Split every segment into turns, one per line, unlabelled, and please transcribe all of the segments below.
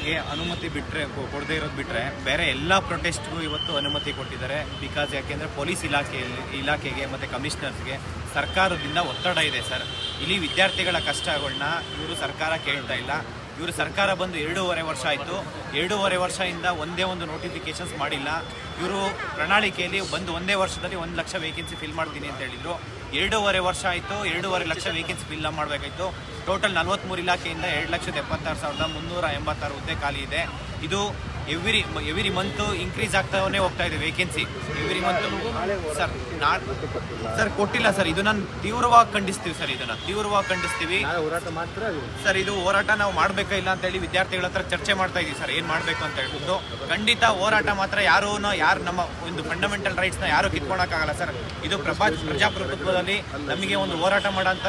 ಪ್ರೊಟೆಸ್ಟ್ಗೆ ಅನುಮತಿ ಬಿಟ್ಟರೆ ಕೊಡದೇ ಇರೋದು ಬಿಟ್ಟರೆ ಬೇರೆ ಎಲ್ಲ ಪ್ರೊಟೆಸ್ಟ್ಗೂ ಇವತ್ತು ಅನುಮತಿ ಕೊಟ್ಟಿದ್ದಾರೆ. ಬಿಕಾಸ್ ಯಾಕೆಂದರೆ ಪೊಲೀಸ್ ಇಲಾಖೆಗೆ ಮತ್ತು ಕಮಿಷನರ್ಸ್ಗೆ ಸರ್ಕಾರದಿಂದ ಒತ್ತಡ ಇದೆ ಸರ್. ಇಲ್ಲಿ ವಿದ್ಯಾರ್ಥಿಗಳ ಕಷ್ಟಗಳನ್ನ ಇವರು ಸರ್ಕಾರ ಕೇಳ್ತಾ ಇಲ್ಲ. ಇವರು ಸರ್ಕಾರ ಬಂದು 2.5 ವರ್ಷ ಆಯಿತು. 2.5 ವರ್ಷದಿಂದ ಒಂದೇ ಒಂದು ನೋಟಿಫಿಕೇಶನ್ಸ್ ಮಾಡಿಲ್ಲ. ಇವರು ಪ್ರಣಾಳಿಕೆಯಲ್ಲಿ ಬಂದು ಒಂದೇ ವರ್ಷದಲ್ಲಿ 1 ಲಕ್ಷ ವೇಕೆನ್ಸಿ ಫಿಲ್ ಮಾಡ್ತೀನಿ ಅಂತ ಹೇಳಿದರು. 2.5 ವರ್ಷ ಆಯಿತು, 2.5 ಲಕ್ಷ ವೇಕೆನ್ಸಿ ಫಿಲ್ ಮಾಡಬೇಕಾಯಿತು. ಟೋಟಲ್ 43 ಇಲಾಖೆಯಿಂದ 2,76,386 ಹುದ್ದೆ ಖಾಲಿ ಇದೆ. ಇದು ಎವ್ರಿ ಮಂತು ಇನ್ಕ್ರೀಸ್ ಆಗ್ತಾನೇ ಹೋಗ್ತಾ ಇದೆ ವೇಕೆನ್ಸಿ. ಎವ್ರಿ ಮಂತು ಸರ್ ಕೊಟ್ಟಿಲ್ಲ ಸರ್. ಇದು ನಾನು ತೀವ್ರವಾಗಿ ಖಂಡಿಸ್ತೀವಿ ಸರ್. ಇದನ್ನು ತೀವ್ರವಾಗಿ ಖಂಡಿಸ್ತೀವಿ ಸರ್. ಇದು ಹೋರಾಟ ನಾವು ಮಾಡಬೇಕಾ ಇಲ್ಲ ಅಂತೇಳಿ ವಿದ್ಯಾರ್ಥಿಗಳ ಹತ್ರ ಚರ್ಚೆ ಮಾಡ್ತಾ ಇದ್ದೀವಿ ಸರ್. ಏನು ಮಾಡಬೇಕು ಅಂತ ಹೇಳ್ಬಿಟ್ಟು ಖಂಡಿತ ಹೋರಾಟ ಮಾತ್ರ ಯಾರು ನಮ್ಮ ಒಂದು ಫಂಡಮೆಂಟಲ್ ರೈಟ್ಸ್ನ ಯಾರು ಕಿತ್ಕೊಳಕ್ಕಾಗಲ್ಲ ಸರ್. ಇದು ಪ್ರಜಾಪ್ರಭುತ್ವದಲ್ಲಿ ನಮಗೆ ಒಂದು ಹೋರಾಟ ಮಾಡೋಂಥ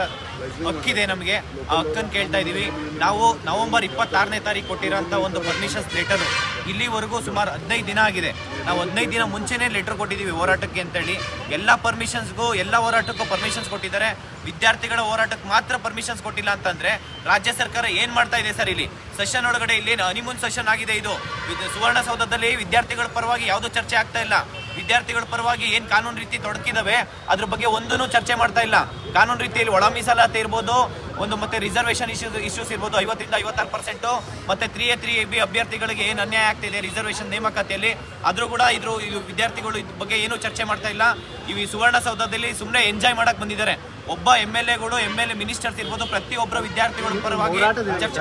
ಹಕ್ಕಿದೆ. ನಮಗೆ ಆ ಹಕ್ಕನ್ನು ಕೇಳ್ತಾ ಇದ್ದೀವಿ. ನಾವು ನವೆಂಬರ್ 26ನೇ ತಾರೀಕು ಕೊಟ್ಟಿರೋಂಥ ಒಂದು ಪರ್ಮಿಷನ್ಸ್ ಲೆಟರು ಇಲ್ಲಿವರೆಗೂ ಸುಮಾರು 15 ದಿನ ಆಗಿದೆ. ನಾವು 15 ದಿನ ಮುಂಚೆನೇ ಲೆಟರ್ ಕೊಟ್ಟಿದ್ದೀವಿ ಹೋರಾಟಕ್ಕೆ ಅಂತೇಳಿ. ಎಲ್ಲ ಪರ್ಮಿಷನ್ಸ್ಗೂ ಎಲ್ಲ ಹೋರಾಟಕ್ಕೂ ಪರ್ಮಿಷನ್ಸ್ ಕೊಟ್ಟಿದ್ದಾರೆ. ವಿದ್ಯಾರ್ಥಿಗಳ ಹೋರಾಟಕ್ಕೆ ಮಾತ್ರ ಪರ್ಮಿಷನ್ಸ್ ಕೊಟ್ಟಿಲ್ಲ ಅಂತಂದರೆ ರಾಜ್ಯ ಸರ್ಕಾರ ಏನು ಮಾಡ್ತಾ ಇದೆ ಸರ್? ಇಲ್ಲಿ ಸೆಷನ್ ಒಳಗಡೆ ಇಲ್ಲಿ ಹನಿಮೂನ್ ಸೆಷನ್ ಆಗಿದೆ. ಇದು ಸುವರ್ಣಸೌಧದಲ್ಲಿ ವಿದ್ಯಾರ್ಥಿಗಳ ಪರವಾಗಿ ಯಾವುದೂ ಚರ್ಚೆ ಆಗ್ತಾ ಇಲ್ಲ. ವಿದ್ಯಾರ್ಥಿಗಳ ಪರವಾಗಿ ಏನು ಕಾನೂನು ರೀತಿ ತೊಡಕಿದಾವೆ ಅದ್ರ ಬಗ್ಗೆ ಒಂದೂ ಚರ್ಚೆ ಮಾಡ್ತಾ ಇಲ್ಲ. ಕಾನೂನು ರೀತಿಯಲ್ಲಿ ಒಳ ಮೀಸಲಾತಿ ಇರ್ಬೋದು, ಒಂದು ಮತ್ತೆ ರಿಸರ್ವೇಷನ್ ಇಶ್ಯೂಸ್ ಇರ್ಬೋದು, 50ರಿಂದ 56%, ಮತ್ತೆ 3A 3AB ಅಭ್ಯರ್ಥಿಗಳಿಗೆ ಏನು ಅನ್ಯಾಯ ಆಗ್ತಿದೆ ರಿಸರ್ವೇಷನ್ ನೇಮಕಾತಿಯಲ್ಲಿ, ಆದರೂ ಕೂಡ ಇದು ವಿದ್ಯಾರ್ಥಿಗಳು ಇದ್ರ ಬಗ್ಗೆ ಏನೂ ಚರ್ಚೆ ಮಾಡ್ತಾ ಇಲ್ಲ. ಈ ಸುವರ್ಣಸೌಧದಲ್ಲಿ ಸುಮ್ಮನೆ ಎಂಜಾಯ್ ಮಾಡಕ್ಕೆ ಬಂದಿದ್ದಾರೆ. ಒಬ್ಬ MLAಗಳು MLA ಮಿನಿಸ್ಟರ್ಸ್ ಇರ್ಬೋದು, ಪ್ರತಿಯೊಬ್ಬರ ವಿದ್ಯಾರ್ಥಿಗಳ ಪರವಾಗಿ ಚರ್ಚೆ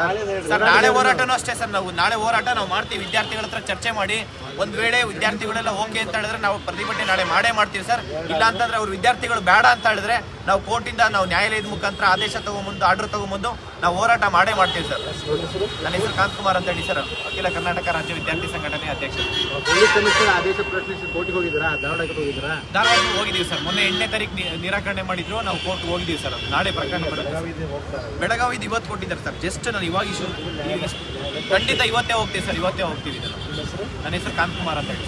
ಸರ್. ನಾಳೆ ಹೋರಾಟನೂ ಅಷ್ಟೇ ಸರ್. ನಾಳೆ ಹೋರಾಟ ನಾವು ಮಾಡ್ತೀವಿ. ವಿದ್ಯಾರ್ಥಿಗಳ ಹತ್ರ ಚರ್ಚೆ ಮಾಡಿ ಒಂದು ವೇಳೆ ವಿದ್ಯಾರ್ಥಿಗಳೆಲ್ಲ ಓಕೆ ಅಂತ ಹೇಳಿದ್ರೆ ನಾವು ಪ್ರತಿಭಟನೆ ನಾಳೆ ಮಾಡ್ತೀವಿ ಸರ್. ಇಲ್ಲ ಅಂತಂದ್ರೆ ಅವ್ರು ವಿದ್ಯಾರ್ಥಿಗಳು ಬೇಡ ಅಂತ ಹೇಳಿದ್ರೆ ನಾವು ಕೋರ್ಟಿಂದ ನಾವು ನ್ಯಾಯಾಲಯದ ಮುಖಾಂತರ ಆದೇಶ ತಗೊಂಬಂದು ಆರ್ಡರ್ ತಗೊಂಬಂದು ನಾವು ಹೋರಾಟ ಮಾಡ್ತೀವಿ ಸರ್. ನನ್ನ ಹೆಸರು ಕಾಂತಕುಮಾರ್ ಅಂತ ಹೇಳಿ ಸರ್. ಅಖಿಲ ಕರ್ನಾಟಕ ರಾಜ್ಯ ವಿದ್ಯಾರ್ಥಿ ಸಂಘಟನೆ ಅಧ್ಯಕ್ಷ. ಧಾರವಾಡಕ್ಕೆ ಹೋಗಿದ್ದೀವಿ ಸರ್. ಮೊನ್ನೆ 8ನೇ ತಾರೀಕು ನಿರಾಕರಣೆ ಮಾಡಿದ್ರು. ನಾವು ಕೋರ್ಟ್ ಹೋಗಿದ್ದೀವಿ ಸರ್. ನಾಳೆ ಪ್ರಕರಣ ಬೆಳಗಾವಿದು ಇವತ್ತು ಕೊಟ್ಟಿದ್ದಾರೆ ಸರ್. ಜಸ್ಟ್ ನಾನು ಇವಾಗ ಖಂಡಿತ ಇವತ್ತೇ ಹೋಗ್ತೀವಿ ಸರ್. ಇವತ್ತೇ ಹೋಗ್ತೀವಿ. ನನ್ನ ಹೆಸರು ಕಾಂತಕುಮಾರ್ ಅಂತ ಹೇಳಿ.